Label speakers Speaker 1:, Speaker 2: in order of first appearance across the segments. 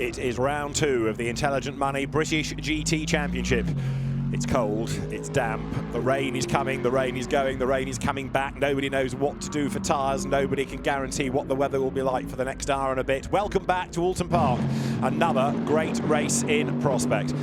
Speaker 1: It is round 2 of the Intelligent Money British GT Championship. It's cold, it's damp, the rain is coming, the rain is going, the rain is coming back. Nobody knows what to do for tyres, nobody can guarantee what the weather will be like for the next hour and a bit. Welcome back to Oulton Park, another great race in prospect.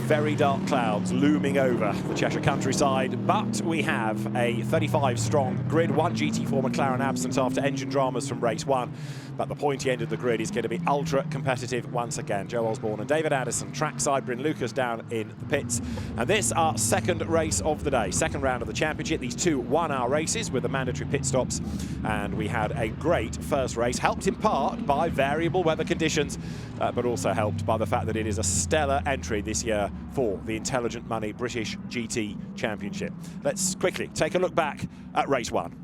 Speaker 1: Very dark clouds looming over the Cheshire countryside, but we have a 35-strong grid, 1 GT4 McLaren absent after engine dramas from race 1. But the pointy end of the grid is going to be ultra competitive once again. Joe Osborne and David Addison trackside, Bryn Lucas down in the pits. And this our second race of the day, second round of the championship. These 2 one-hour races with the mandatory pit stops. And we had a great first race, helped in part by variable weather conditions, but also helped by the fact that it is a stellar entry this year for the Intelligent Money British GT Championship. Let's quickly take a look back at race 1.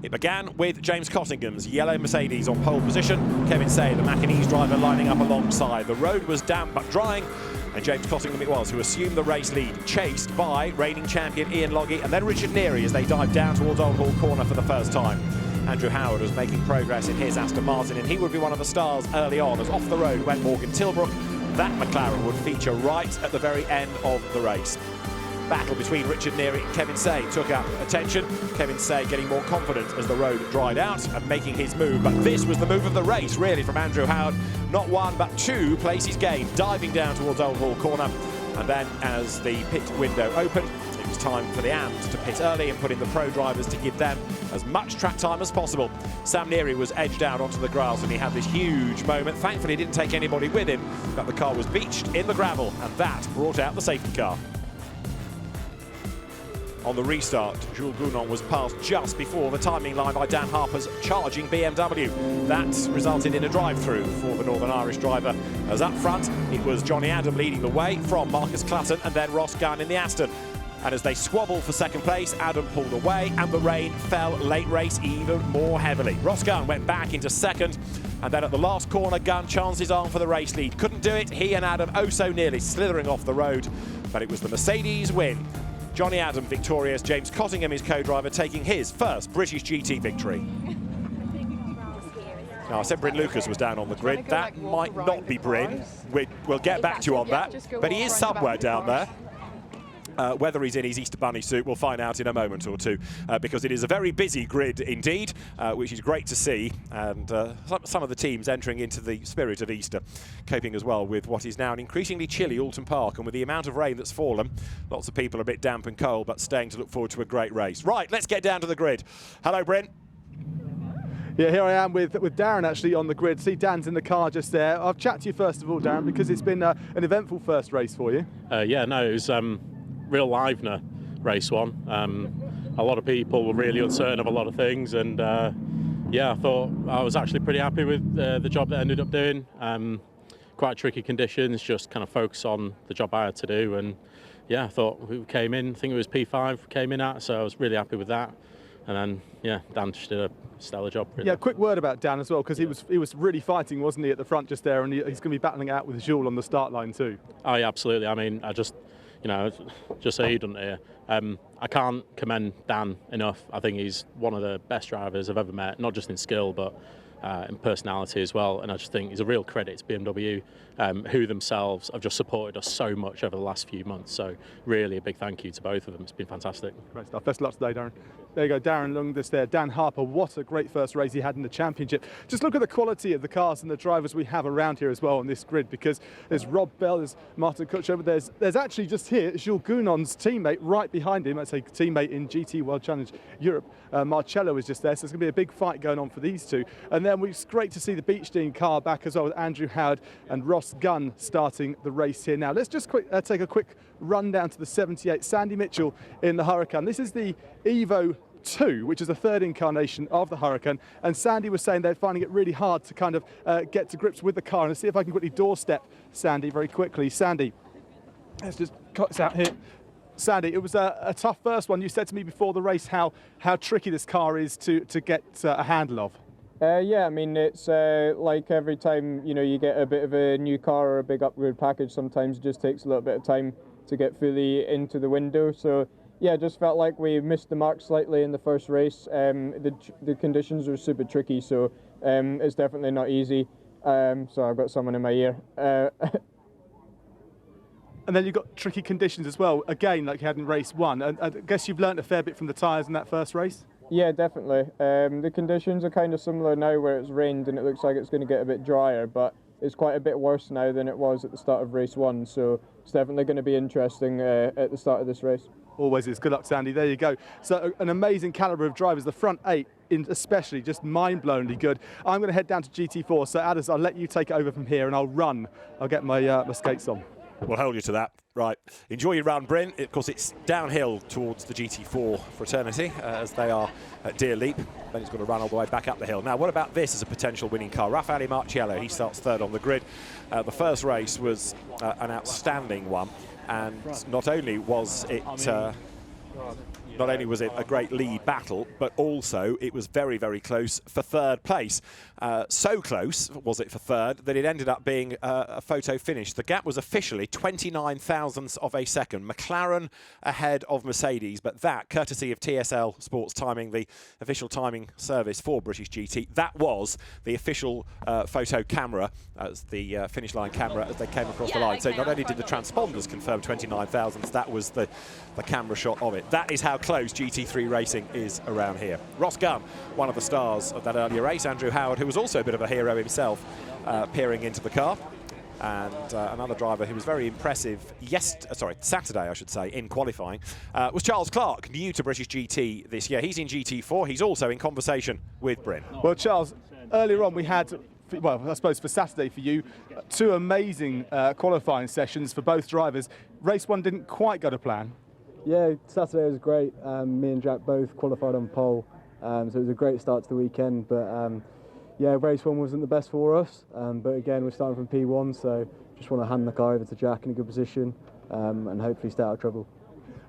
Speaker 1: It began with James Cottingham's yellow Mercedes on pole position. Kevin Say, the Macanese driver, lining up alongside. The road was damp but drying, and James Cottingham it was who assumed the race lead, chased by reigning champion Ian Logie and then Richard Neary as they dived down towards Old Hall Corner for the first time. Andrew Howard was making progress in his Aston Martin, and he would be one of the stars early on as off the road went Morgan Tilbrook. That McLaren would feature right at the very end of the race. Battle between Richard Neary and Kevin Say took up attention. Kevin Say getting more confident as the road dried out and making his move. But this was the move of the race, really, from Andrew Howard. Not 1, but 2 places gained, diving down towards Old Hall Corner. And then, as the pit window opened, it was time for the AMs to pit early and put in the pro drivers to give them as much track time as possible. Sam Neary was edged out onto the grass and he had this huge moment. Thankfully, he didn't take anybody with him, but the car was beached in the gravel, and that brought out the safety car. On the restart, Jules Gounon was passed just before the timing line by Dan Harper's charging BMW. That resulted in a drive-through for the Northern Irish driver, as up front it was Johnny Adam leading the way from Marcus Clutton and then Ross Gunn in the Aston. And as they squabbled for second place, Adam pulled away and the rain fell late race even more heavily. Ross Gunn went back into second, and then at the last corner, Gunn chanced his arm for the race lead. Couldn't do it, he and Adam oh so nearly slithering off the road, but it was the Mercedes win. Johnny Adam victorious, James Cottingham, his co-driver, taking his first British GT victory. Now, I said Bryn Lucas was down on the grid. That might not be Bryn. We'll get back to you on that. But he is somewhere down there. Whether he's in his Easter Bunny suit, we'll find out in a moment or two, because it is a very busy grid indeed, which is great to see, and some of the teams entering into the spirit of Easter, coping as well with what is now an increasingly chilly Oulton Park, and with the amount of rain that's fallen, lots of people are a bit damp and cold, but staying to look forward to a great race. Right, let's get down to the grid. Hello, Bryn.
Speaker 2: Yeah, here I am with Darren actually on the grid. See, Dan's in the car just there. I'll chat to you first of all, Darren, because it's been an eventful first race for you.
Speaker 3: Yeah, no, it was real livener race 1. A lot of people were really uncertain of a lot of things, and yeah, I thought I was actually pretty happy with the job that I ended up doing. Quite tricky conditions, just kind of focus on the job I had to do, and yeah, I thought we came in, I think it was P5 came in at, so I was really happy with that. And then, yeah, Dan just did a stellar job. Really.
Speaker 2: Yeah, quick word about Dan as well, because he was really fighting, wasn't he, at the front just there, and he's going to be battling out with Jules on the start line too.
Speaker 3: Oh yeah, absolutely. I mean, you know, just so you don't hear, I can't commend Dan enough. I think he's one of the best drivers I've ever met, not just in skill, but in personality as well. And I just think he's a real credit to BMW, who themselves have just supported us so much over the last few months. So really a big thank you to both of them. It's been fantastic.
Speaker 2: Great stuff. Best of luck today, Darren. There you go, Darren Lungdis there. Dan Harper, what a great first race he had in the championship. Just look at the quality of the cars and the drivers we have around here as well on this grid, because there's Rob Bell, there's Martin Kutcher, but there's actually just here Jules Gounon's teammate right behind him. I'd say teammate in GT World Challenge Europe. Marcello is just there, so it's going to be a big fight going on for these two. And then it's great to see the Beechstein car back as well, with Andrew Howard and Ross Gunn starting the race here now. Let's just take a quick run down to the 78. Sandy Mitchell in the Huracan. This is the Evo 2, which is the third incarnation of the Huracan, and Sandy was saying they're finding it really hard to kind of get to grips with the car. And let's see if I can quickly doorstep Sandy very quickly. Sandy, let's just cut this out here. Sandy, it was a tough first one. You said to me before the race how tricky this car is to get a handle of.
Speaker 4: Yeah, I mean, it's like every time, you know, you get a bit of a new car or a big upgrade package, sometimes it just takes a little bit of time to get fully into the window. So yeah, it just felt like we missed the mark slightly in the first race. The conditions were super tricky, so it's definitely not easy. so I've got someone in my ear.
Speaker 2: And then you've got tricky conditions as well, again, like you had in race 1. And I guess you've learnt a fair bit from the tyres in that first race?
Speaker 4: Yeah, definitely. The conditions are kind of similar now where it's rained and it looks like it's going to get a bit drier, but it's quite a bit worse now than it was at the start of race 1, so it's definitely going to be interesting at the start of this race.
Speaker 2: Always is. Good luck, Sandy. There you go. So an amazing calibre of drivers. The front 8 especially just mind-blowingly good. I'm going to head down to GT4, so Addis, I'll let you take it over from here and I'll run. I'll get my skates on.
Speaker 1: We'll hold you to that. Right. Enjoy your round, Bryn. Of course, it's downhill towards the GT4 fraternity as they are at Deer Leap. Then he's got to run all the way back up the hill. Now, what about this as a potential winning car? Raffaele Marciello, he starts third on the grid. The first race was an outstanding one. And not only was it a great lead battle, but also it was very, very close for third place. So close was it for third that it ended up being a photo finish. The gap was officially 29 thousandths of a second. McLaren ahead of Mercedes, but that, courtesy of TSL Sports Timing, the official timing service for British GT, that was the official photo camera, as the finish line camera as they came across the line. So not only did the transponders confirm 29 thousandths, that was the camera shot of it. That is how close GT3 racing is around here. Ross Gunn, one of the stars of that earlier race. Andrew Howard, who was also a bit of a hero himself, peering into the car. And another driver who was very impressive Saturday, I should say, in qualifying, was Charles Clark, new to British GT this year. He's in GT4. He's also in conversation with Bryn.
Speaker 2: Well, Charles, earlier on we had, well, I suppose for Saturday for you, 2 amazing qualifying sessions for both drivers. Race 1 didn't quite go to plan.
Speaker 5: Yeah, Saturday was great. Me and Jack both qualified on pole, so it was a great start to the weekend. But yeah, race 1 wasn't the best for us. But again, we're starting from P1, so just want to hand the car over to Jack in a good position and hopefully stay out of trouble.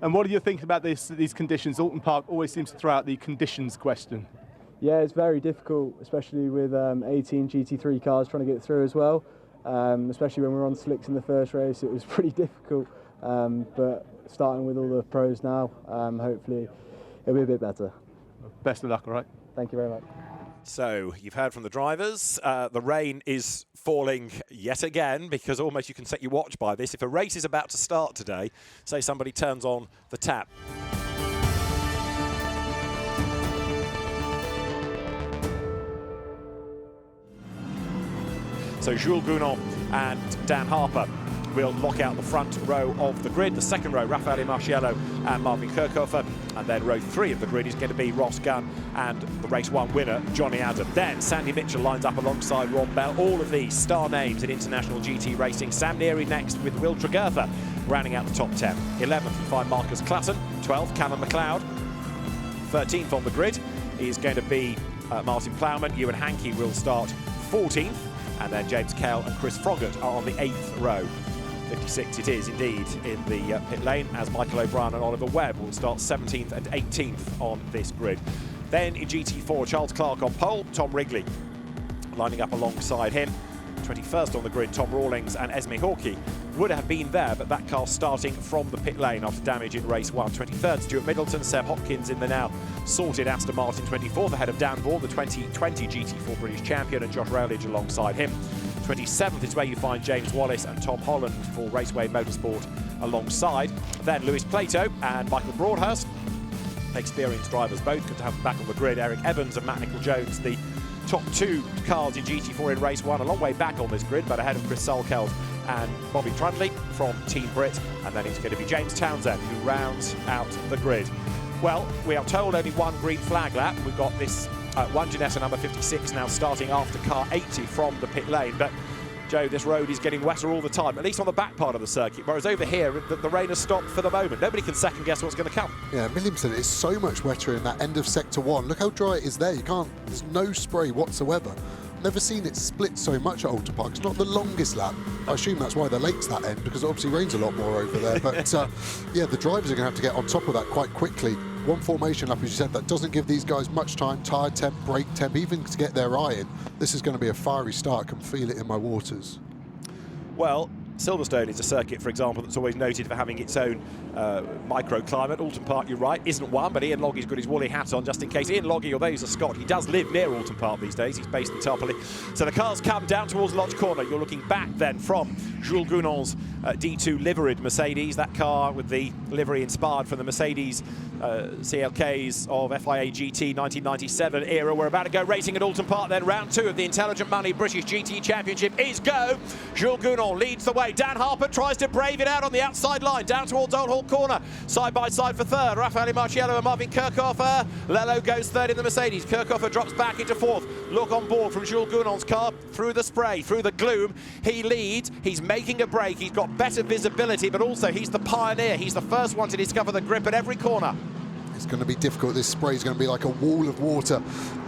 Speaker 2: And what do you think about these conditions? Oulton Park always seems to throw out the conditions question.
Speaker 5: Yeah, it's very difficult, especially with 18 GT3 cars trying to get through as well. Especially when we were on slicks in the first race, it was pretty difficult. But starting with all the pros now, hopefully it'll be a bit better.
Speaker 2: Best of luck, all right?
Speaker 5: Thank you very much.
Speaker 1: So you've heard from the drivers. The rain is falling yet again, because almost you can set your watch by this. If a race is about to start today, say somebody turns on the tap. So Jules Gounon and Dan Harper will lock out the front row of the grid. The second row, Raffaele Marciello and Marvin Kirchhofer. And then row 3 of the grid is going to be Ross Gunn and the race 1 winner, Johnny Adam. Then Sandy Mitchell lines up alongside Rob Bell. All of these star names in international GT racing. Sam Neary next with Will Tregurtha rounding out the top 10. 11th, you find Marcus Clatton. 12th, Callum McLeod. 13th on the grid is going to be Martin Plowman. Ewan Hankey will start 14th. And then James Kell and Chris Froggatt are on the 8th row. 56 it is indeed in the pit lane, as Michael O'Brien and Oliver Webb will start 17th and 18th on this grid. Then in GT4, Charles Clark on pole, Tom Wrigley lining up alongside him. 21st on the grid, Tom Rawlings and Esme Hawkey would have been there, but that car starting from the pit lane after damage in race 1. 23rd, Stuart Middleton, Seb Hopkins in the now sorted Aston Martin. 24th, ahead of Dan Vaughan, the 2020 GT4 British champion, and Josh Rowledge alongside him. 27th is where you find James Wallace and Tom Holland for Raceway Motorsport alongside. Then Lewis Plato and Michael Broadhurst, experienced drivers, both good to have them back on the grid. Eric Evans and Matt Nicol-Jones, the top 2 cars in GT4 in race 1, a long way back on this grid, but ahead of Chris Salkeld and Bobby Trundley from Team Brit. And then it's going to be James Townsend who rounds out the grid. Well, we are told only 1 green flag lap. We've got this one Janetta number 56 now starting after car 80 from the pit lane. But Joe, this road is getting wetter all the time, at least on the back part of the circuit, whereas over here the rain has stopped for the moment. Nobody can second guess what's going to come.
Speaker 6: Yeah, Williamson, it's so much wetter in that end of sector 1. Look how dry it is there. There's no spray whatsoever. Never seen it split so much at Oulton Park. It's not the longest lap. I assume that's why they're late to that end, because it obviously rains a lot more over there. But yeah, the drivers are going to have to get on top of that quite quickly. 1 formation lap, as you said, that doesn't give these guys much time. Tyre temp, brake temp, even to get their eye in. This is going to be a fiery start. I can feel it in my waters.
Speaker 1: Well, Silverstone is a circuit, for example, that's always noted for having its own microclimate. Oulton Park, you're right, isn't one, but Ian Loggie's got his woolly hat on just in case. Ian Loggie, although he's a Scot, he does live near Oulton Park these days. He's based in Tarporley. So the cars come down towards Lodge Corner. You're looking back then from Jules Gounon's D2 liveried Mercedes, that car with the livery inspired from the Mercedes CLKs of FIA GT 1997 era. We're about to go racing at Oulton Park then. Round 2 of the Intelligent Money British GT Championship is go. Jules Gounon leads the way. Dan Harper tries to brave it out on the outside line, down towards Old Hall Corner. Side by side for third, Raffaele Marciello and Marvin Kirchhofer. Lello goes third in the Mercedes. Kirchhofer drops back into fourth. Look on board from Jules Gounon's car, through the spray, through the gloom. He leads, he's making a break, he's got better visibility, but also he's the pioneer. He's the first one to discover the grip at every corner.
Speaker 6: It's going to be difficult. This spray is going to be like a wall of water.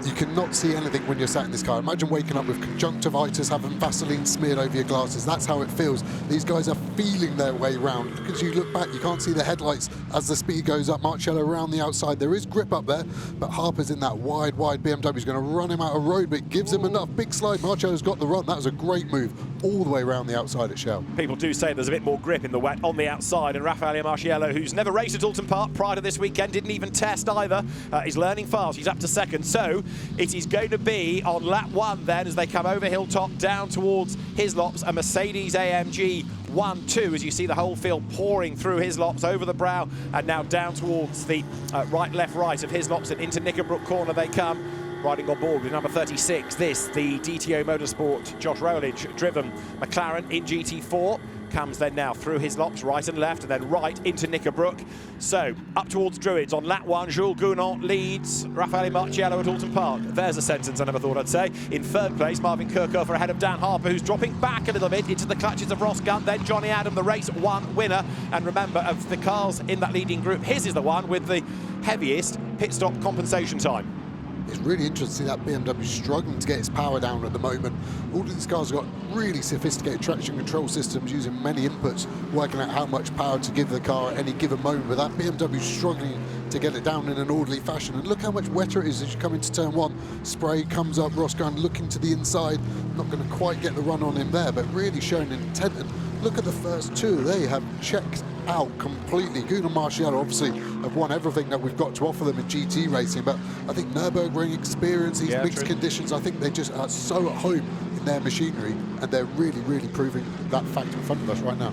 Speaker 6: You cannot see anything when you're sat in this car. Imagine waking up with conjunctivitis, having Vaseline smeared over your glasses. That's how it feels. These guys are feeling their way round. Because you look back, you can't see the headlights as the speed goes up. Marciello around the outside. There is grip up there, but Harper's in that wide BMW. He's going to run him out of road, but it gives him enough. Big slide. Marciello's got the run. That was a great move all the way around the outside at Shell.
Speaker 1: People do say there's a bit more grip in the wet on the outside, and Raffaele Marciello, who's never raced at Oulton Park prior to this weekend, didn't even test either. He's learning fast. He's up to second. So it is going to be on lap 1 then, as they come over Hilltop down towards Hislops, a Mercedes AMG 1-2, as you see the whole field pouring through Hislops over the brow and now down towards the right of Hislops and into Knickerbrook Corner they come. Riding on board with number 36, the DTO Motorsport Josh Rowledge driven McLaren in GT4. Comes then now through Hislops, right and left, and then right into Knickerbrook. So, up towards Druids on lap 1, Jules Gounon leads Raffaele Marciello at Oulton Park. There's a sentence I never thought I'd say. In third place, Marvin Kirchhofer ahead of Dan Harper, who's dropping back a little bit into the clutches of Ross Gunn, then Johnny Adam, the race 1 winner. And remember, of the cars in that leading group, his is the one with the heaviest pit stop compensation time.
Speaker 6: It's really interesting to see that BMW struggling to get its power down at the moment. All of these cars have got really sophisticated traction control systems using many inputs, working out how much power to give the car at any given moment. But that BMW struggling to get it down in an orderly fashion. And look how much wetter it is as you come into turn 1. Spray comes up, Ross Gunn looking to the inside. Not going to quite get the run on him there, but really showing intent. And look at the first 2. They have checked out completely. Gounon Marciello obviously have won everything that we've got to offer them in GT racing, but I think Nürburgring experience, these mixed conditions, I think they just are so at home in their machinery, and they're really, really proving that fact in front of us right now.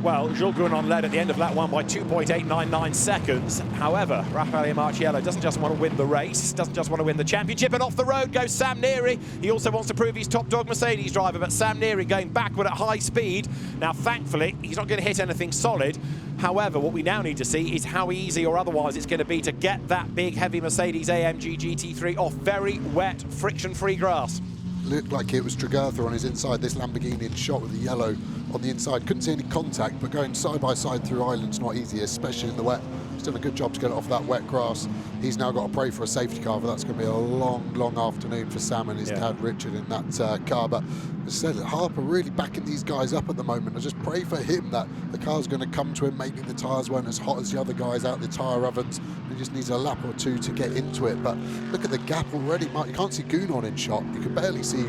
Speaker 1: Well, Jules Gounon led at the end of lap 1 by 2.899 seconds. However, Raffaele Marciello doesn't just want to win the race, doesn't just want to win the championship, and off the road goes Sam Neary. He also wants to prove he's top dog Mercedes driver, but Sam Neary going backward at high speed. Now, thankfully, he's not going to hit anything solid. However, what we now need to see is how easy or otherwise it's going to be to get that big, heavy Mercedes AMG GT3 off very wet, friction-free grass.
Speaker 6: Looked like it was Treacherous on his inside, this Lamborghini in shot with the yellow on the inside. Couldn't see any contact, but going side by side through islands not easy, especially in the wet. He's done a good job to get it off that wet grass. He's now got to pray for a safety car, but that's going to be a long, long afternoon for Sam and his dad Richard in that car. But as I said, Harper really backing these guys up at the moment. I just pray for him that the car's going to come to him. Maybe the tyres weren't as hot as the other guys out the tyre ovens. He just needs a lap or 2 to get into it. But look at the gap already. You can't see Gounon in shot. You can barely see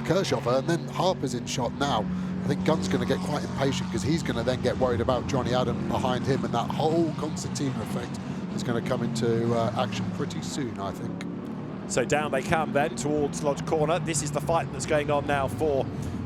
Speaker 6: Kirchhofer, and then Harper's in shot now. I think Gunn's going to get quite impatient because he's going to then get worried about Johnny Adam behind him, and that whole concertina effect is going to come into action pretty soon, I think.
Speaker 1: So down they come then towards Lodge Corner. This is the fight that's going on now for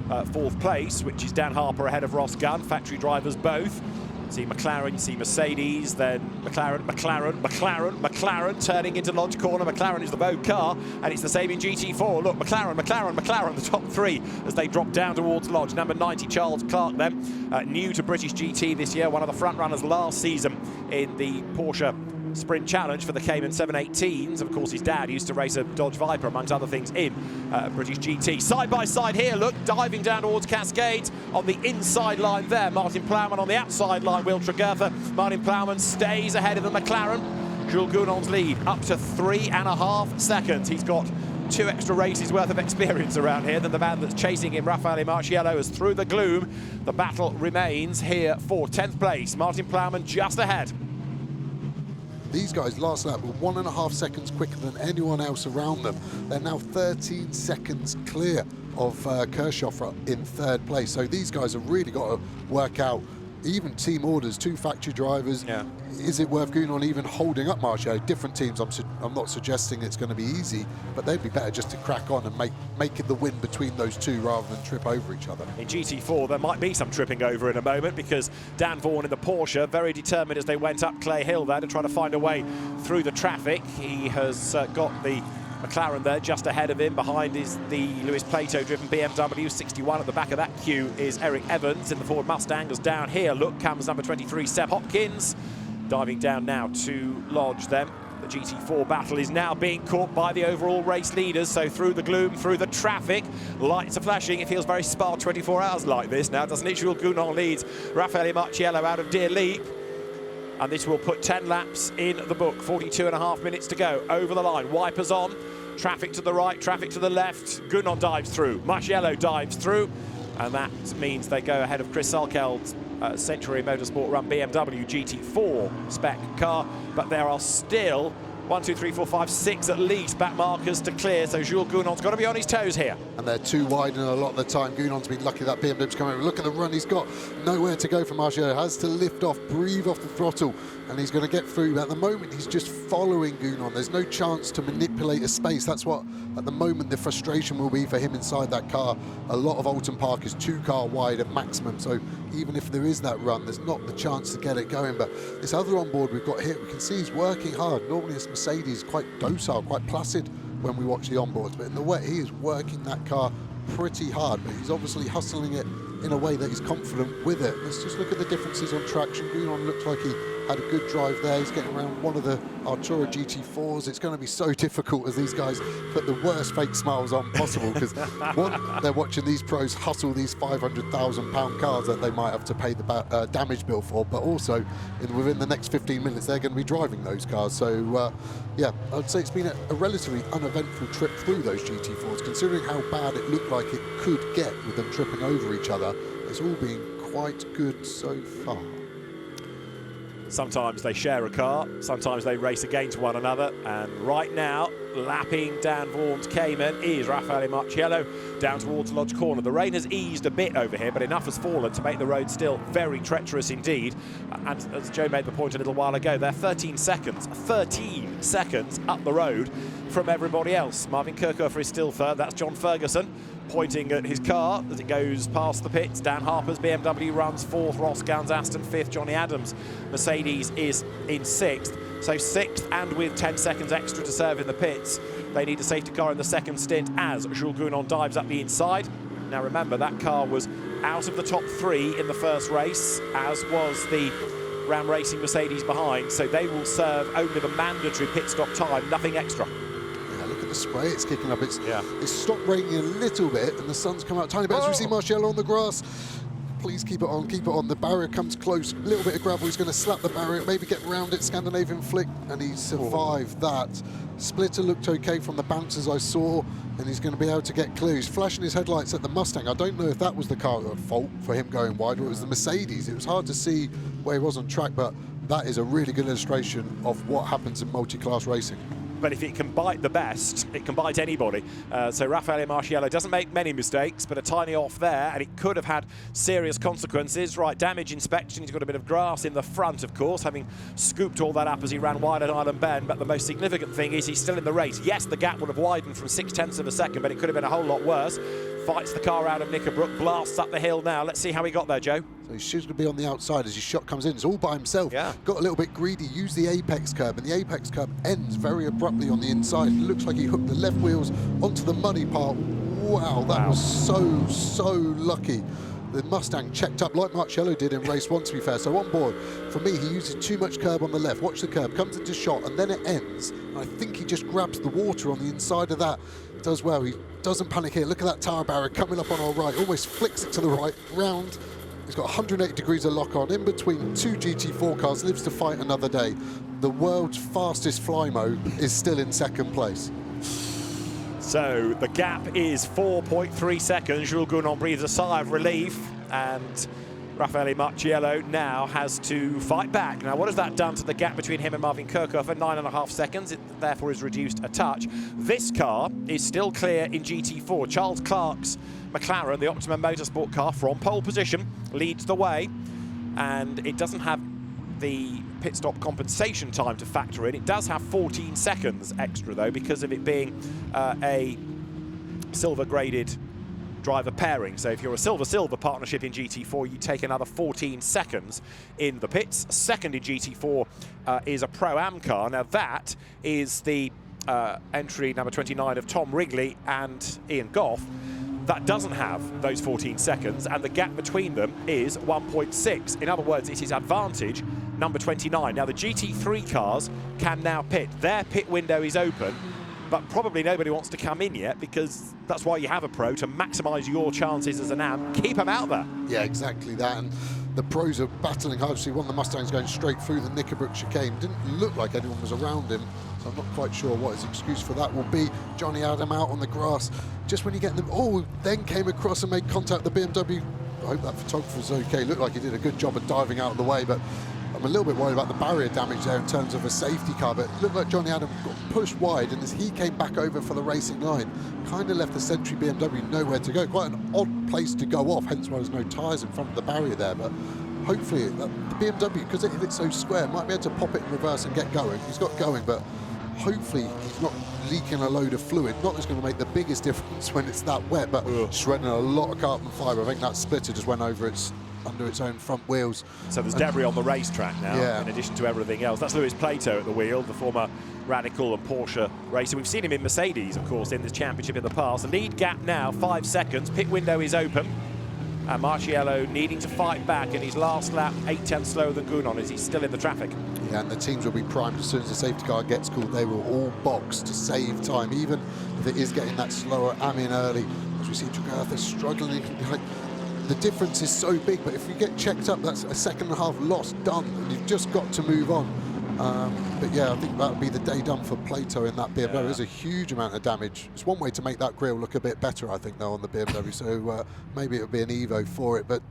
Speaker 1: 4th place, which is Dan Harper ahead of Ross Gunn, factory drivers both. See McLaren, see Mercedes, then McLaren, turning into Lodge Corner. McLaren is the Vogue car, and it's the same in GT4. Look, McLaren, the top 3 as they drop down towards Lodge. Number 90, Charles Clark, then, new to British GT this year, one of the front runners last season in the Porsche Sprint Challenge for the Cayman 718s. Of course, his dad used to race a Dodge Viper, amongst other things, in British GT. Side by side here, look, diving down towards Cascades on the inside line there. Martin Plowman on the outside line, Will Treacherous. Martin Plowman stays ahead of the McLaren. Jules Gounon's lead up to 3.5 seconds. He's got 2 extra races worth of experience around here than the man that's chasing him, Raffaele Marciello, as through the gloom the battle remains here for 10th place. Martin Plowman just ahead.
Speaker 6: These guys last lap were 1.5 seconds quicker than anyone else around them. They're now 13 seconds clear of Kirchhoff in third place. So these guys have really got to work out even team orders, 2 factory drivers.
Speaker 1: Yeah.
Speaker 6: Is it worth Gounon even holding up Martial? Different teams, I'm not suggesting it's going to be easy, but they'd be better just to crack on and make it the win between those two rather than trip over each other.
Speaker 1: In GT4 there might be some tripping over in a moment, because Dan Vaughan in the Porsche very determined as they went up Clay Hill there to try to find a way through the traffic. He has got the McLaren there just ahead of him. Behind is the Lewis Plato driven BMW 61. At the back of that queue is Eric Evans in the Ford Mustang. As down here, look, comes number 23 Seb Hopkins, diving down now to lodge them. The GT4 battle is now being caught by the overall race leaders. So through the gloom, through the traffic, lights are flashing. It feels very Spa 24 hours like this now, doesn't it? Jules Gounon leads Raffaele Marciello out of Deer Leap. And this will put 10 laps in the book. 42.5 minutes to go. Over the line, wipers on. Traffic to the right, traffic to the left. Gounon dives through. Marciello dives through. And that means they go ahead of Chris Salkeld's Century Motorsport Run BMW GT4 spec car. But there are still 1, 2, 3, 4, 5, 6 at least back markers to clear. So Jules Gounon's got to be on his toes here. And
Speaker 6: they're too wide and a lot of the time. Gounon's been lucky that BMW's coming over. Look at the run he's got. Nowhere to go for Marciello. Has to lift off, breathe off the throttle, and he's going to get through. But at the moment, he's just following Gounon. There's no chance to manipulate a space. That's what, at the moment, the frustration will be for him inside that car. A lot of Oulton Park is 2 car wide at maximum. So even if there is that run, there's not the chance to get it going. But this other onboard we've got here, we can see he's working hard. Normally, this Mercedes is quite docile, quite placid when we watch the onboards, but in the wet he is working that car pretty hard, but he's obviously hustling it in a way that he's confident with it. Let's just look at the differences on traction. Gounon looks like he had a good drive there. He's getting around one of the Artura GT4s. It's going to be so difficult as these guys put the worst fake smiles on possible, because one, they're watching these pros hustle these £500,000 cars that they might have to pay the damage bill for, but also within the next 15 minutes they're going to be driving those cars. So yeah, I'd say it's been a relatively uneventful trip through those GT4s, considering how bad it looked like it could get with them tripping over each other. It's all been quite good so far.
Speaker 1: Sometimes they share a car, sometimes they race against one another, and right now, lapping Dan Vaughan's Cayman is Raffaele Marciello down towards Lodge Corner. The rain has eased a bit over here, but enough has fallen to make the road still very treacherous indeed. And as Joe made the point a little while ago, they're 13 seconds up the road from everybody else. Marvin Kirchhoff is still third, that's John Ferguson pointing at his car as it goes past the pits. Dan Harper's BMW runs fourth, Ross Gunn's Aston fifth, Johnny Adams' Mercedes is in sixth. So sixth, and with 10 seconds extra to serve in the pits, they need a safety car in the second stint as Jules Gounon dives up the inside. Now remember, that car was out of the top 3 in the first race, as was the Ram Racing Mercedes behind, so they will serve only the mandatory pit stop time, nothing extra.
Speaker 6: The spray, it's kicking up. It's stopped raining a little bit and the sun's come out tiny bit as we see Marciello on the grass. Please keep it on, keep it on. The barrier comes close, a little bit of gravel. He's going to slap the barrier, maybe get around it, Scandinavian flick, and he survived that. Splitter looked okay from the bounces I saw, and he's going to be able to get clear. He's flashing his headlights at the Mustang. I don't know if that was the car at fault for him going wide, or it was the Mercedes. It was hard to see where he was on track, but that is a really good illustration of what happens in multi-class racing.
Speaker 1: But if it can bite the best, it can bite anybody. So Raffaele Marciello doesn't make many mistakes, but a tiny off there, and it could have had serious consequences. Right, damage inspection, he's got a bit of grass in the front, of course, having scooped all that up as he ran wide at Island Bend. But the most significant thing is he's still in the race. Yes, the gap would have widened from 0.6 of a second, but it could have been a whole lot worse. Fights the car out of Knickerbrook, blasts up the hill now. Let's see how he got there, Joe.
Speaker 6: So he should be on the outside as his shot comes in. It's all by himself. Yeah. Got a little bit greedy, used the apex curb, and the apex curb ends very abruptly on the inside. It looks like he hooked the left wheels onto the muddy part. Wow, that was so lucky. The Mustang checked up like Marciello did in race 1, to be fair. So on board, for me, he uses too much curb on the left. Watch the curb, comes into shot, and then it ends. And I think he just grabs the water on the inside of that. Does well. He doesn't panic here. Look at that tire barrier coming up on our right. Almost flicks it to the right, round. He's got 180 degrees of lock on in between 2 GT4 cars, lives to fight another day. The world's fastest Flymo is still in second place.
Speaker 1: So the gap is 4.3 seconds. Jules Gounon breathes a sigh of relief, and Raffaele Marciello now has to fight back. Now, what has that done to the gap between him and Marvin Kirchhofer? 9.5 seconds. It therefore is reduced a touch. This car is still clear in GT4. Charles Clark's McLaren, the Optimum Motorsport car, from pole position, leads the way. And it doesn't have the pit stop compensation time to factor in. It does have 14 seconds extra, though, because of it being a silver-graded driver pairing. So if you're a silver-silver partnership in GT4, you take another 14 seconds in the pits. Second in GT4 is a Pro-Am car. Now that is the entry number 29 of Tom Wrigley and Ian Goff. That doesn't have those 14 seconds, and the gap between them is 1.6. In other words, it is advantage number 29. Now the GT3 cars can now pit. Their pit window is open, but probably nobody wants to come in yet, because that's why you have a pro, to maximise your chances as an AM. Keep them out there.
Speaker 6: Yeah, exactly that. And the pros are battling hard. See one of the Mustangs going straight through the Knickerbrook chicane. Didn't look like anyone was around him, so I'm not quite sure what his excuse for that will be. Johnny Adam out on the grass. Just when you get them, then came across and made contact with the BMW. I hope that photographer's okay. Looked like he did a good job of diving out of the way, but I'm a little bit worried about the barrier damage there in terms of a safety car, but it looked like Johnny Adam got pushed wide, and as he came back over for the racing line, kind of left the Century BMW nowhere to go. Quite an odd place to go off, hence why there's no tyres in front of the barrier there, but hopefully the BMW, because it hit it so square, might be able to pop it in reverse and get going. He's got going, but hopefully he's not leaking a load of fluid. Not that's going to make the biggest difference when it's that wet, but shredding a lot of carbon fibre. I think that splitter just went over under its own front wheels.
Speaker 1: So there's debris on the racetrack now, in addition to everything else. That's Luis Plato at the wheel, the former Radical and Porsche racer. We've seen him in Mercedes, of course, in this championship in the past. The lead gap now, 5 seconds. Pit window is open. And Marciello needing to fight back in his last lap, 8/10 slower than Gounon, as he's still in the traffic.
Speaker 6: Yeah, and the teams will be primed as soon as the safety car gets called. They will all box to save time, even if it is getting that slower AM in early. As we see Treacherous struggling, the difference is so big, but if you get checked up, that's a 1.5 seconds lost, done, and you've just got to move on. But yeah, I think that would be the day done for Plato in that BMW. There's a huge amount of damage. It's one way to make that grille look a bit better, I think, though, on the BMW, so maybe it would be an Evo for it. But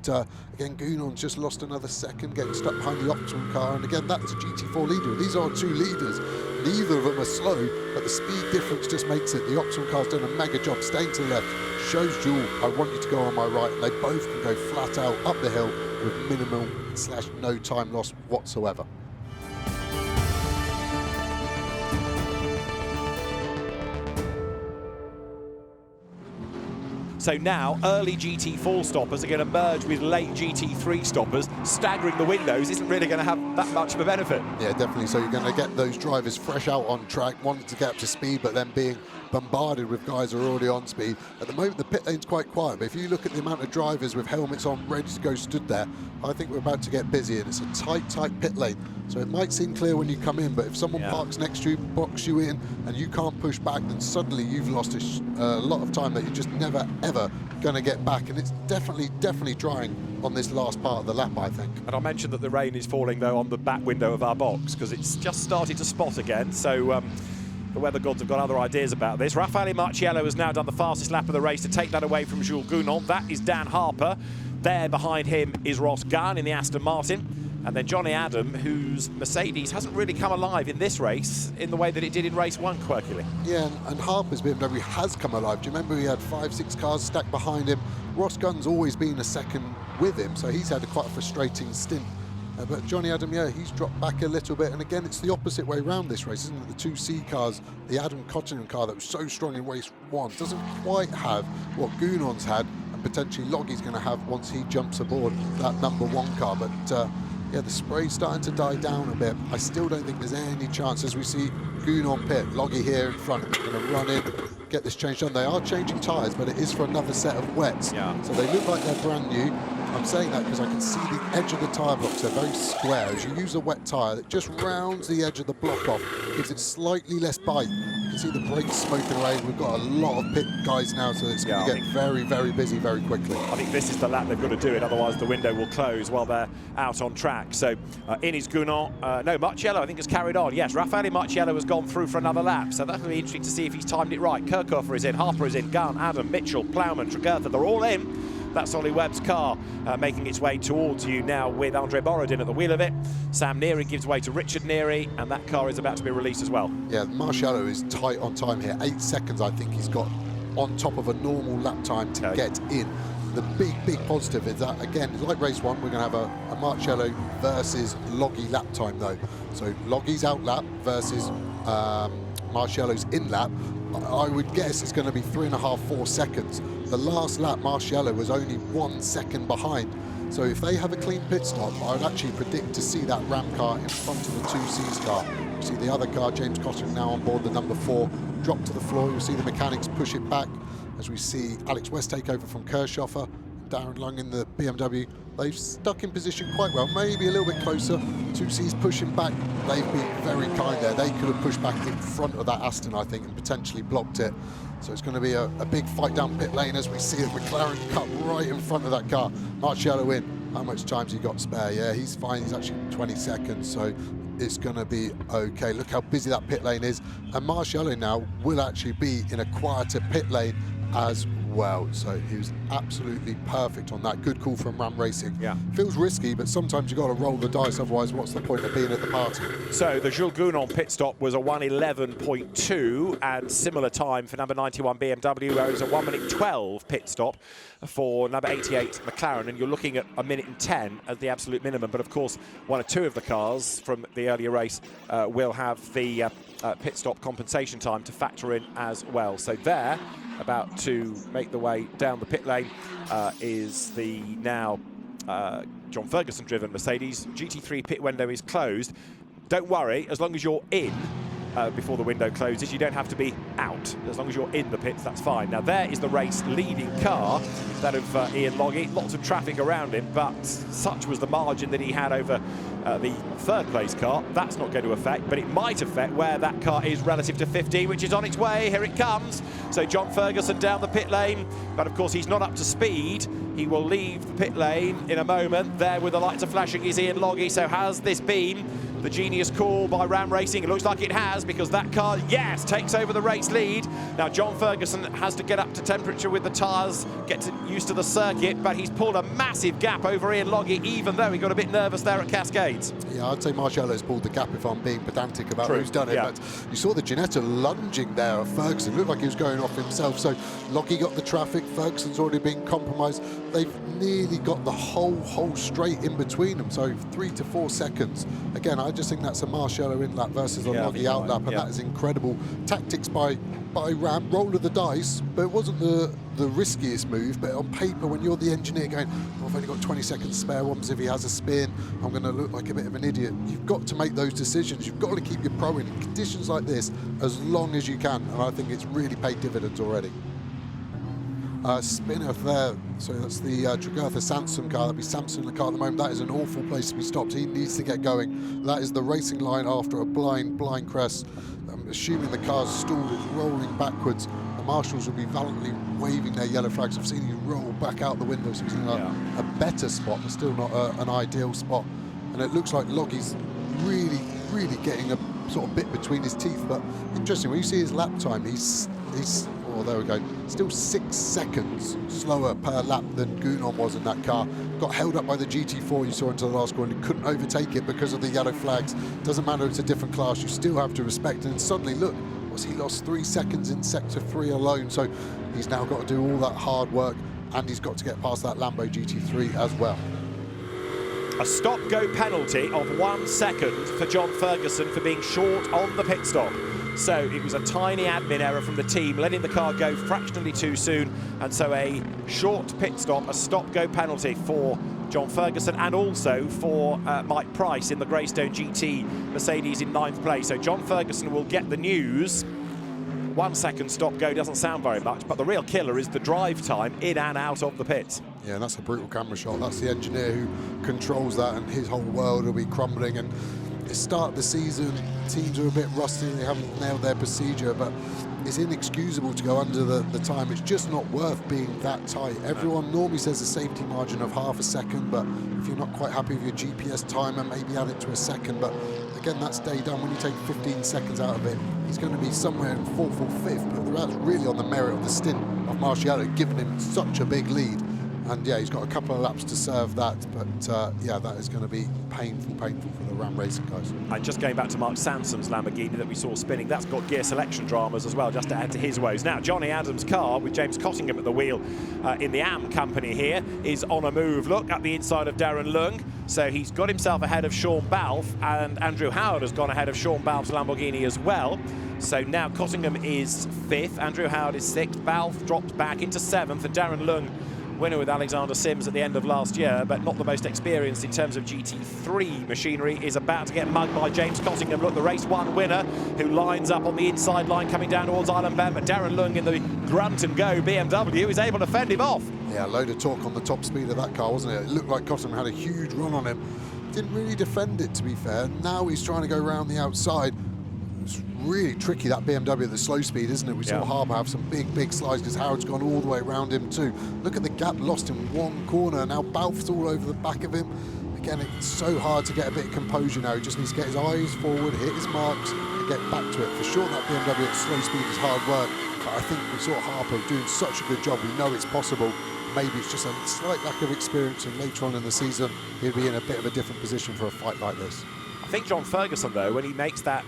Speaker 6: again, Gounon's just lost another second, getting stuck behind the Optimum car, and again, that's a GT4 leader. These are 2 leaders. Neither of them are slow, but the speed difference just makes it. The Optimum car's done a mega job staying to the left. Shows Jules, I want you to go on my right. And they both can go flat out up the hill with minimal/no time loss whatsoever.
Speaker 1: So now early GT4 stoppers are going to merge with late GT3 stoppers. Staggering the windows isn't really going to have that much of a benefit.
Speaker 6: Yeah, definitely. So you're going to get those drivers fresh out on track, wanting to get up to speed, but then being bombarded with guys who are already on speed. At the moment, the pit lane's quite quiet, but if you look at the amount of drivers with helmets on, ready to go, stood there, I think we're about to get busy, and it's a tight pit lane. So it might seem clear when you come in, but if someone parks next to you, box you in, and you can't push back, then suddenly you've lost a lot of time that you're just never, ever going to get back. And it's definitely drying on this last part of the lap, I think.
Speaker 1: And I'll mention that the rain is falling, though, on the back window of our box, because it's just started to spot again. So the weather gods have got other ideas about this. Raffaele Marciello has now done the fastest lap of the race to take that away from Jules Gounon. That is Dan Harper. There behind him is Ross Gunn in the Aston Martin. And then Johnny Adam, whose Mercedes hasn't really come alive in this race in the way that it did in race 1, quirkily.
Speaker 6: Yeah, and Harper's BMW has come alive. Do you remember he had 5-6 cars stacked behind him? Ross Gunn's always been a second with him, so he's had quite a frustrating stint. But Johnny Adam, he's dropped back a little bit. And again, it's the opposite way around this race, isn't it? The 2C cars, the Adam Cottingham car that was so strong in race 1, doesn't quite have what Gounon's had, and potentially Loggie's going to have once he jumps aboard that number 1 car. But yeah, the spray's starting to die down a bit. I still don't think there's any chance as we see Gounon pit. Loggie here in front, going to run in, get this change done. They are changing tyres, but it is for another set of wets.
Speaker 1: Yeah.
Speaker 6: So they look like they're brand new. I'm saying that because I can see the edge of the tyre blocks. They're very square. As you use a wet tyre that just rounds the edge of the block off, gives it slightly less bite. You can see the brakes smoking away. We've got a lot of pit guys now, so it's going to get very busy very quickly.
Speaker 1: I think this is the lap they've got to do it, otherwise the window will close while they're out on track. So in is Gounon. No, Marciello I think has carried on. Yes, Raffaele Marciello has gone through for another lap, so that'll be interesting to see if he's timed it right. Kirchhofer is in, Harper is in, Gunn, Adam, Mitchell, Plowman, Treacherous, they're all in. That's Ollie Webb's car making its way towards you now with Andre Borodin at the wheel of it. Sam Neary gives way to Richard Neary, and that car is about to be released as well.
Speaker 6: Yeah, Marciello is tight on time here. 8 seconds, I think he's got on top of a normal lap time to get in. The big positive is that, again, like race 1, we're going to have a Marciello versus Loggy lap time, though. So Loggy's out lap versus Marciello's in lap. I would guess it's going to be 3.5, 4 seconds. The last lap, Marciello was only 1 second behind. So if they have a clean pit stop, I would actually predict to see that Ram car in front of the 2C's car. You see the other car, James Cotterill, now on board, the number 4, drop to the floor. You'll see the mechanics push it back as we see Alex West take over from Kirchhoffer. Darren Lung in the BMW. They've stuck in position quite well, maybe a little bit closer. 2C's pushing back. They've been very kind there. They could have pushed back in front of that Aston, I think, and potentially blocked it. So it's going to be a big fight down pit lane as we see a McLaren cut right in front of that car. Marciello in. How much time's he got spare? Yeah, he's fine. He's actually 20 seconds, so it's going to be okay. Look how busy that pit lane is. And Marciello now will actually be in a quieter pit lane as well. So he was absolutely perfect on that. Good call from Ram Racing.
Speaker 1: Yeah.
Speaker 6: Feels risky, but sometimes you've got to roll the dice, otherwise what's the point of being at the party?
Speaker 1: So the Jules Gounon pit stop was a 1:11.2, and similar time for number 91 BMW, where it was a 1:12 pit stop for number 88 McLaren, and you're looking at 1:10 as the absolute minimum. But of course, 1 or 2 of the cars from the earlier race will have the pit stop compensation time to factor in as well. So there, about to make the way down the pit lane, is the now John Ferguson driven Mercedes. GT3 pit window is closed. Don't worry, as long as you're in before the window closes, you don't have to be out. As long as you're in the pits, that's fine. Now there is the race leading car, that of Ian Loggy. Lots of traffic around him, but such was the margin that he had over the 3rd place car. That's not going to affect, but it might affect where that car is relative to 15, which is on its way. Here it comes. So John Ferguson down the pit lane, but of course he's not up to speed. He will leave the pit lane in a moment. There with the lights are flashing is Ian Loggy. So has this been the genius call by Ram Racing? It looks like it has, because that car, yes, takes over the race lead. Now John Ferguson has to get up to temperature with the tyres, get used to the circuit, but he's pulled a massive gap over Ian Loggy, even though he got a bit nervous there at Cascades.
Speaker 6: Yeah, I'd say Marciello's pulled the gap if I'm being pedantic about who's done it,
Speaker 1: yeah.
Speaker 6: But you saw the Ginetta lunging there at Ferguson. Looked like he was going off himself. So Loggy got the traffic, Ferguson's already been compromised. They've nearly got the whole straight in between them, so 3 to 4 seconds. Again, I just think that's a Marciello in lap versus a Loggy out lap, and that is incredible tactics by Ram. Roll of the dice, but it wasn't the riskiest move. But on paper, when you're the engineer going, oh, I've only got 20 seconds spare, what happens if he has a spin? I'm going to look like a bit of an idiot. You've got to make those decisions. You've got to keep your pro in conditions like this as long as you can, and I think it's really paid dividends already. Spin off there, so that's the Tregurtha Sanson car. That'll be Samson in the car at the moment. That is an awful place to be stopped. He needs to get going. That is the racing line after a blind crest. I'm assuming the car's stalled, it's rolling backwards. The marshals will be valiantly waving their yellow flags. I've seen him roll back out the window, so he's in a better spot, but still not an ideal spot. And it looks like Loggy's really getting a sort of bit between his teeth. But interesting, when you see his lap time, he's oh, there we go. Still 6 seconds slower per lap than Gounon was in that car. Got held up by the GT4 you saw into the last corner. He couldn't overtake it because of the yellow flags. Doesn't matter, it's a different class. You still have to respect it. And suddenly, look, he lost 3 seconds in sector 3 alone. So he's now got to do all that hard work, and he's got to get past that Lambo GT3 as well.
Speaker 1: A stop-go penalty of 1 second for John Ferguson for being short on the pit stop. So it was a tiny admin error from the team, letting the car go fractionally too soon, and so a short pit stop, a stop-go penalty for John Ferguson, and also for Mike Price in the Greystone GT Mercedes in 9th place. So John Ferguson will get the news. 1 second stop-go doesn't sound very much, but the real killer is the drive time in and out of the pits.
Speaker 6: Yeah, that's a brutal camera shot. That's the engineer who controls that, and his whole world will be crumbling. And the start of the season, teams are a bit rusty, they haven't nailed their procedure, but it's inexcusable to go under the time. It's just not worth being that tight. Everyone normally says a safety margin of half a second, but if you're not quite happy with your GPS timer, maybe add it to a second. But again, that's day done. When you take 15 seconds out of it, he's going to be somewhere in 4th or 5th, but that's really on the merit of the stint of Marciello, giving him such a big lead. And yeah, he's got a couple of laps to serve that, but yeah, that is going to be painful for the Ram Racing guys.
Speaker 1: And just going back to Mark Sanson's Lamborghini that we saw spinning, that's got gear selection dramas as well, just to add to his woes. Now, Johnny Adams' car, with James Cottingham at the wheel in the AM company here, is on a move. Look at the inside of Darren Lung. So he's got himself ahead of Sean Balfe, and Andrew Howard has gone ahead of Sean Balfe's Lamborghini as well. So now Cottingham is 5th, Andrew Howard is 6th, Balfe dropped back into 7th, and Darren Lung, winner with Alexander Sims at the end of last year, but not the most experienced in terms of GT3 machinery, is about to get mugged by James Cottingham. Look, the race 1 winner who lines up on the inside line coming down towards Island Bend, but Darren Lung in the grunt and go BMW is able to fend him off.
Speaker 6: Yeah, a load of torque on the top speed of that car, wasn't it? It looked like Cottingham had a huge run on him. Didn't really defend it, to be fair. Now he's trying to go around the outside. It's really tricky, that BMW at the slow speed, isn't it? We saw Harbour have some big slides because Howard's gone all the way around him too. Look at the gap lost in one corner. Now Balfe's all over the back of him. Again, it's so hard to get a bit of composure now. He just needs to get his eyes forward, hit his marks, and get back to it. For sure, that BMW at slow speed is hard work, but I think we saw Harbour doing such a good job. We know it's possible. Maybe it's just a slight lack of experience, and later on in the season, he'll be in a bit of a different position for a fight like this.
Speaker 1: I think John Ferguson, though, when he makes that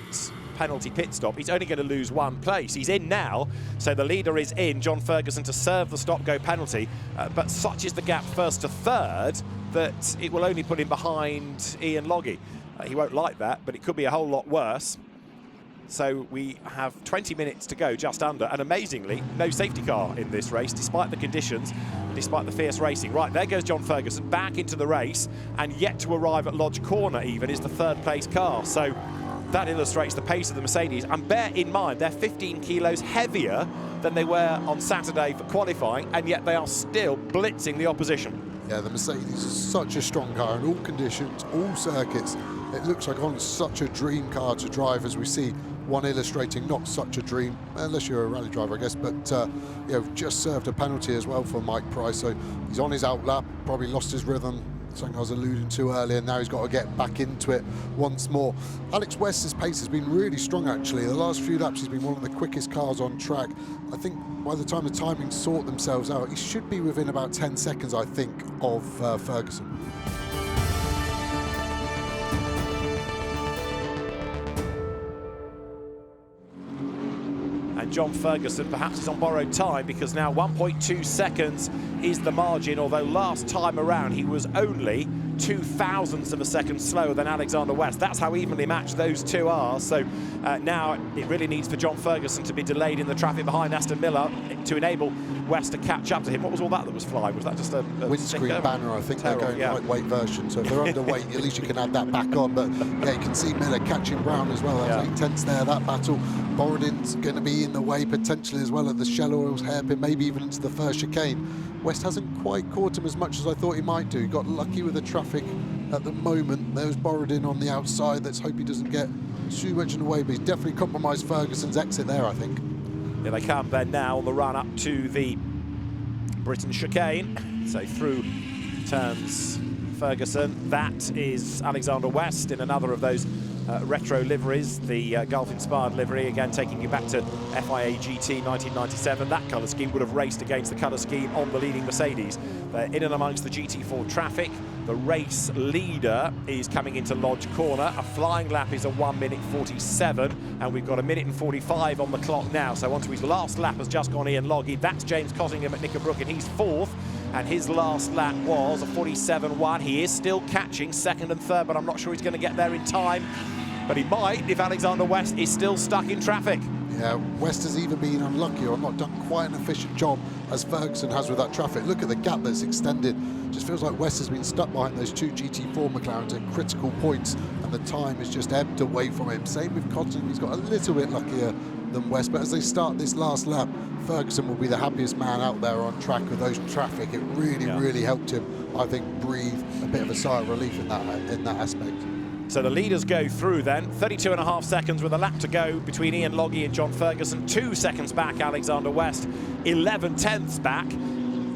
Speaker 1: penalty pit stop, he's only going to lose 1 place. He's in now, so the leader is in, John Ferguson, to serve the stop-go penalty, but such is the gap first to third that it will only put him behind Ian Logie. He won't like that, but it could be a whole lot worse. So we have 20 minutes to go, just under, and amazingly, no safety car in this race, despite the conditions, despite the fierce racing. Right, there goes John Ferguson back into the race, and yet to arrive at Lodge Corner even is the 3rd place car. So that illustrates the pace of the Mercedes, and bear in mind they're 15 kilos heavier than they were on Saturday for qualifying, and yet they are still blitzing the opposition.
Speaker 6: Yeah, the Mercedes is such a strong car in all conditions, all circuits. It looks like on such a dream car to drive, as we see one illustrating not such a dream, unless you're a rally driver, I guess, but you know, just served a penalty as well for Mike Price, so he's on his outlap, probably lost his rhythm, something I was alluding to earlier. Now he's got to get back into it once more. Alex West's pace has been really strong, actually. The last few laps he's been one of the quickest cars on track. I think by the time the timings sort themselves out, he should be within about 10 seconds, I think, of Ferguson.
Speaker 1: John Ferguson perhaps is on borrowed time, because now 1.2 seconds is the margin, although last time around he was only 0.02 of a second slower than Alexander West. That's how evenly matched those two are. So now it really needs for John Ferguson to be delayed in the traffic behind Aston Miller to enable West to catch up to him. What was all that was flying? Was that just a
Speaker 6: windscreen banner? I think they're going lightweight version, so if they're underweight, at least you can add that back on. But yeah, you can see Miller catching Brown as well. That was intense there, that battle. Borodin's going to be in the way potentially as well at the Shell Oils hairpin, maybe even into the first chicane. West hasn't quite caught him as much as I thought he might do. He got lucky with the traffic at the moment. There's Borodin on the outside. Let's hope he doesn't get too much in the way, but he's definitely compromised Ferguson's exit there, I think.
Speaker 1: Here they come then now on the run up to the Britain chicane. So through turns Ferguson. That is Alexander West in another of those retro liveries, the Gulf-inspired livery, again taking you back to FIA GT 1997. That colour scheme would have raced against the colour scheme on the leading Mercedes. They're in and amongst the GT4 traffic. The race leader is coming into Lodge Corner. A flying lap is a 1:47, and we've got a 1:45 on the clock now. So onto his last lap has just gone Ian Logie. That's James Cottingham at Knickerbrook, and he's 4th. And his last lap was a 47.1. He is still catching 2nd and 3rd, but I'm not sure he's going to get there in time. But he might if Alexander West is still stuck in traffic.
Speaker 6: Yeah, West has either been unlucky or not done quite an efficient job as Ferguson has with that traffic. Look at the gap that's extended. Just feels like West has been stuck behind those two GT4 McLarens at critical points, and the time has just ebbed away from him. Same with Cotton, he's got a little bit luckier than West, but as they start this last lap, Ferguson will be the happiest man out there on track with those traffic. It really helped him, I think, breathe a bit of a sigh of relief in that aspect.
Speaker 1: So the leaders go through then, 32.5 seconds with a lap to go between Ian Logie and John Ferguson. 2 seconds back, Alexander West, 11 tenths back.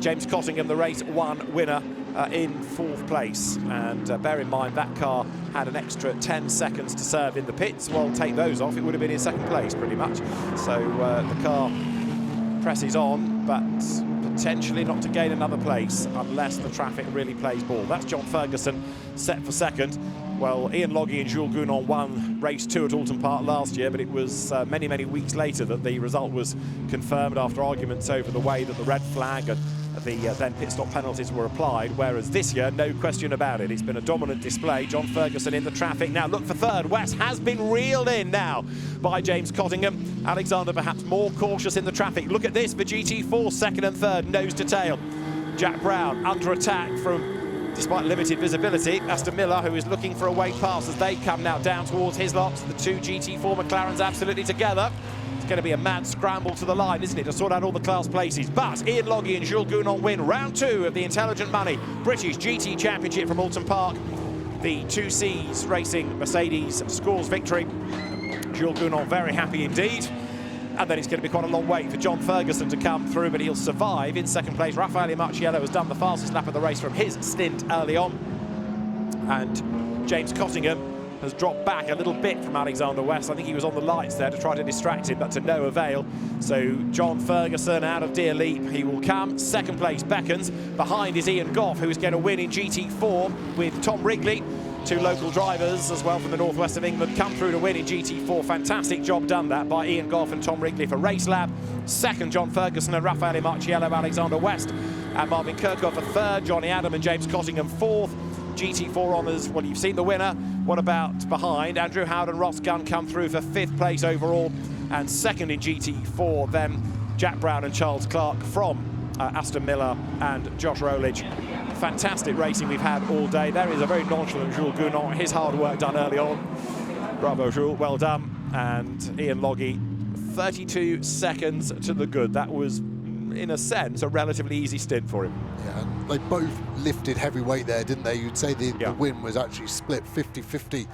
Speaker 1: James Cottingham, the race 1 winner, in 4th place. And bear in mind, that car had an extra 10 seconds to serve in the pits. Well, take those off, it would have been in 2nd place, pretty much. So the car presses on, but potentially not to gain another place unless the traffic really plays ball. That's John Ferguson set for second. Well, Ian Logie and Jules Gounon won race 2 at Oulton Park last year, but it was many, many weeks later that the result was confirmed after arguments over the way that the red flag and the then pit stop penalties were applied, whereas this year, no question about it, it's been a dominant display. John Ferguson in the traffic. Now look for third. West has been reeled in now by James Cottingham. Alexander perhaps more cautious in the traffic. Look at this for GT4, second and third, nose to tail. Jack Brown under attack from, despite limited visibility, Aston Miller, who is looking for a way past as they come now down towards his lots. The two GT4 McLarens absolutely together. It's going to be a mad scramble to the line, isn't it, to sort out all the class places. But Ian Logie and Jules Gounon win round 2 of the Intelligent Money British GT Championship from Oulton Park. The 2Cs Racing Mercedes scores victory. Jules Gounon very happy indeed. And then it's going to be quite a long wait for John Ferguson to come through, but he'll survive in second place. Raffaele Marciello has done the fastest lap of the race from his stint early on. And James Cottingham has dropped back a little bit from Alexander West. I think he was on the lights there to try to distract him, but to no avail. So John Ferguson out of Deer Leap, he will come. Second place beckons. Behind is Ian Goff, who's going to win in GT4 with Tom Wrigley. Two local drivers as well from the northwest of England come through to win in GT4. Fantastic job done that by Ian Goff and Tom Wrigley for Race Lab. Second, John Ferguson and Raffaele Marciello, Alexander West and Marvin Kirchhoff for third. Johnny Adam and James Cottingham fourth. GT4 honours, well, you've seen the winner. What about behind? Andrew Howard and Ross Gunn come through for fifth place overall. And second in GT4, then Jack Brown and Charles Clark from Aston Miller and Josh Rowledge. Fantastic racing we've had all day. There is a very nonchalant Jules Gounon, his hard work done early on. Bravo, Jules, well done. And Ian Logie, 32 seconds to the good. That was, in a sense, a relatively easy stint for him.
Speaker 6: Yeah, and they both lifted heavyweight there, didn't they? You'd say the win was actually split 50-50.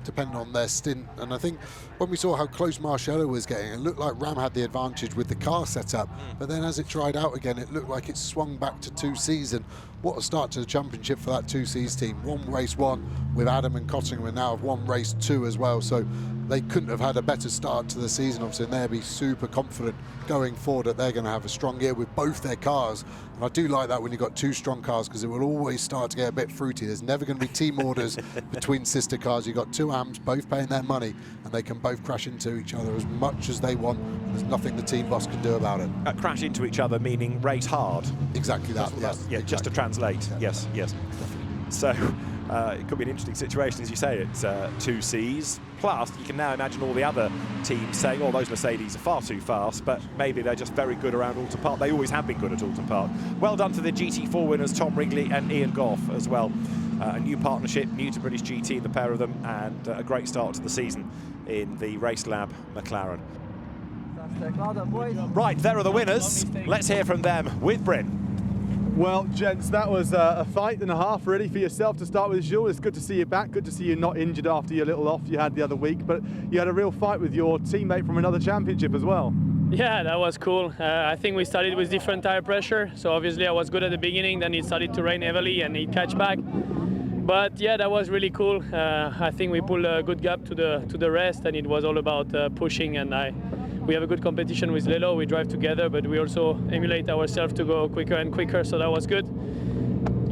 Speaker 6: Depending on their stint. And I think when we saw how close Marciello was getting, it looked like Ram had the advantage with the car setup. But then as it tried out again, it looked like it swung back to 2Cs. And what a start to the championship for that 2Cs team. One race 1 with Adam and Cottingham, and now have won race 2 as well. So they couldn't have had a better start to the season, obviously, and they'll be super confident going forward that they're going to have a strong year with both their cars. And I do like that when you've got two strong cars, because it will always start to get a bit fruity. There's never going to be team orders between sister cars. You've got two AMs both paying their money, and they can both crash into each other as much as they want. There's nothing the team boss can do about it.
Speaker 1: Crash into each other meaning race hard.
Speaker 6: Exactly that,
Speaker 1: yeah, exactly. Just to translate, yes. So it could be an interesting situation, as you say. It's 2Cs. Plus, you can now imagine all the other teams saying, oh, those Mercedes are far too fast, but maybe they're just very good around Oulton Park. They always have been good at Oulton Park. Well done to the GT4 winners, Tom Wrigley and Ian Goff as well. A new partnership, new to British GT, the pair of them, and a great start to the season in the Race Lab McLaren.
Speaker 7: Well done, boys.
Speaker 1: Right, there are the winners. Let's hear from them with Bryn.
Speaker 2: Well, gents, that was a fight and a half, really, for yourself to start with, Jules. It's good to see you back. Good to see you not injured after your little off you had the other week. But you had a real fight with your teammate from another championship as well.
Speaker 8: Yeah, that was cool. I think we started with different tire pressure. So obviously I was good at the beginning. Then it started to rain heavily and it catch back. But yeah, that was really cool. I think we pulled a good gap to the rest, and it was all about pushing. And we have a good competition with Lelo. We drive together, but we also emulate ourselves to go quicker and quicker, so that was good.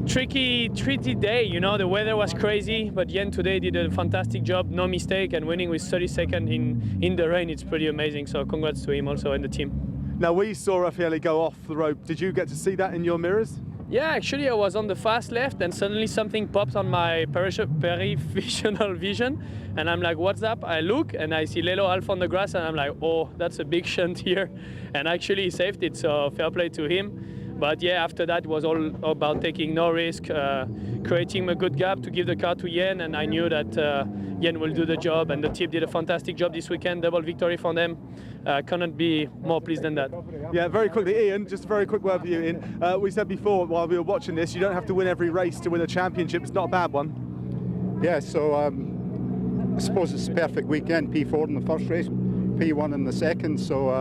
Speaker 8: Tricky day, you know, the weather was crazy, but Yen today did a fantastic job, no mistake, and winning with 30 seconds in the rain, it's pretty amazing, so congrats to him also and the team.
Speaker 2: Now, we saw Raffaele go off the rope. Did you get to see that in your mirrors?
Speaker 8: Yeah, actually I was on the fast left and suddenly something popped on my peripheral vision and I'm like, what's up? I look and I see Lelo half on the grass and I'm like, oh, that's a big shunt here. And actually he saved it, so fair play to him. But yeah, after that it was all about taking no risk, creating a good gap to give the car to Yen, and I knew that Yen will do the job, and the team did a fantastic job this weekend, double victory for them. Cannot be more pleased than that.
Speaker 2: Yeah, very quickly, Ian, just a very quick word for you, Ian. We said before, while we were watching this, you don't have to win every race to win a championship. It's not a bad one.
Speaker 9: Yeah, so I suppose it's a perfect weekend. P4 in the first race, P1 in the second, so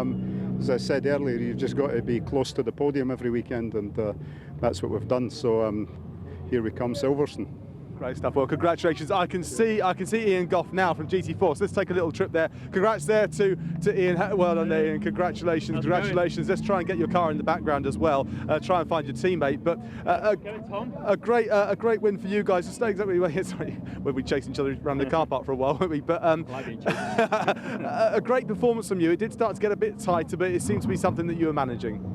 Speaker 9: as I said earlier, you've just got to be close to the podium every weekend, and that's what we've done. So here we come, Silverstone.
Speaker 2: Great stuff. Well, congratulations. I can see Ian Goff now from GT4. So let's take a little trip there. Congrats there to Ian. Well done, Ian. Congratulations. Congratulations. Let's try and get your car in the background as well. Try and find your teammate. But a great win for you guys. Just know exactly where. Sorry, we'll be chasing each other around the car park for a while, won't we? But a great performance from you. It did start to get a bit tighter, but it seemed to be something that you were managing.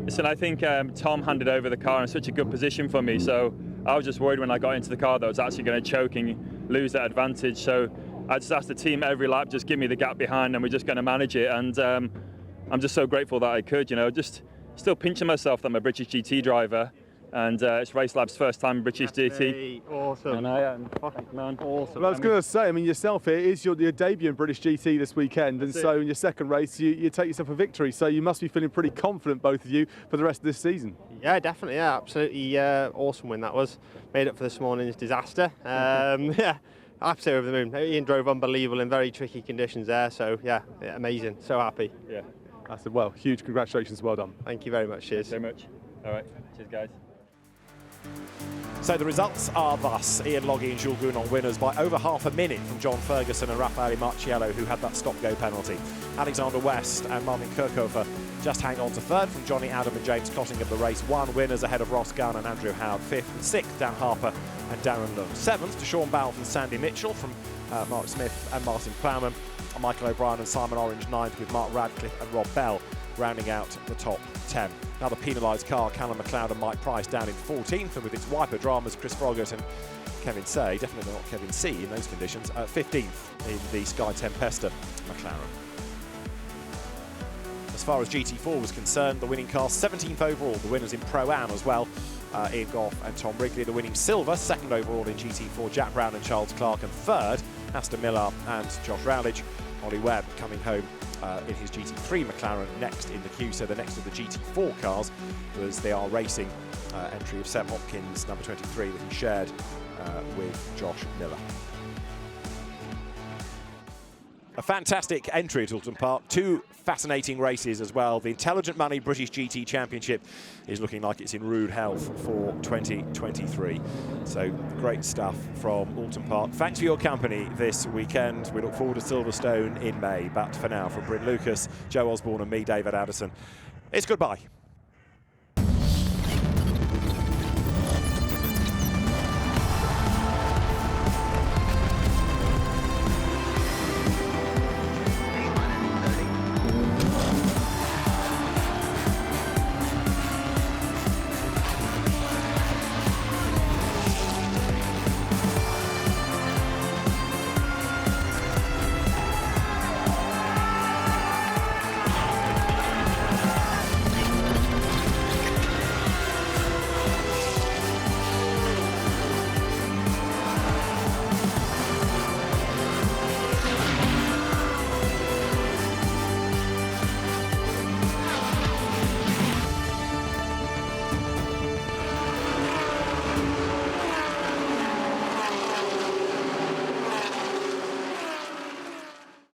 Speaker 10: Listen, I think Tom handed over the car in such a good position for me, so I was just worried when I got into the car that I was actually going to choke and lose that advantage. So I just asked the team every lap, just give me the gap behind and we're just going to manage it. And I'm just so grateful that I could, just still pinching myself that I'm a British GT driver. And it's Race Lab's first time in British GT.
Speaker 3: Awesome.
Speaker 10: And I am man.
Speaker 3: Awesome.
Speaker 2: Well, I was going to say, I mean, yourself here is your debut in British GT this weekend, and so in your second race, you take yourself a victory. So you must be feeling pretty confident, both of you, for the rest of this season.
Speaker 11: Yeah, definitely. Yeah, absolutely. Awesome win that was. Made up for this morning's disaster. Yeah, absolutely over the moon. Ian drove unbelievable in very tricky conditions there. So yeah, amazing. So happy.
Speaker 10: Yeah.
Speaker 2: I said, well, huge congratulations. Well done.
Speaker 11: Thank you very much. Cheers.
Speaker 10: Thanks so much. All right. Cheers, guys.
Speaker 1: So the results are thus: Ian Logie and Jules Gounon winners by over half a minute from John Ferguson and Raffaele Marciello, who had that stop-go penalty. Alexander West and Martin Kirchhofer just hang on to third from Johnny Adam and James Cottingham. The race one winners ahead of Ross Gunn and Andrew Howard. Fifth and sixth, Dan Harper and Darren Lund. Seventh to Sean Balfe and Sandy Mitchell from Mark Smith and Martin Plowman. Michael O'Brien and Simon Orange ninth, with Mark Radcliffe and Rob Bell rounding out the top 10. Another penalised car, Callum McLeod and Mike Price down in 14th, and with its wiper dramas, Chris Froggatt and Kevin Say, definitely not Kevin C in those conditions, 15th in the Sky Tempesta McLaren. As far as GT4 was concerned, the winning car 17th overall, the winners in Pro-Am as well. Ian Goff and Tom Wrigley, the winning silver, second overall in GT4, Jack Brown and Charles Clark, and third, Aston Miller and Josh Rowledge. Ollie Webb coming home in his GT3 McLaren next in the queue. So the next of the GT4 cars was the R Racing entry of Seb Hopkins, number 23, that he shared with Josh Miller. A fantastic entry at Oulton Park. Two fascinating races as well. The Intelligent Money British GT Championship is looking like it's in rude health for 2023. So great stuff from Oulton Park. Thanks for your company this weekend. We look forward to Silverstone in May. But for now, from Bryn Lucas, Joe Osborne and me, David Addison, it's goodbye.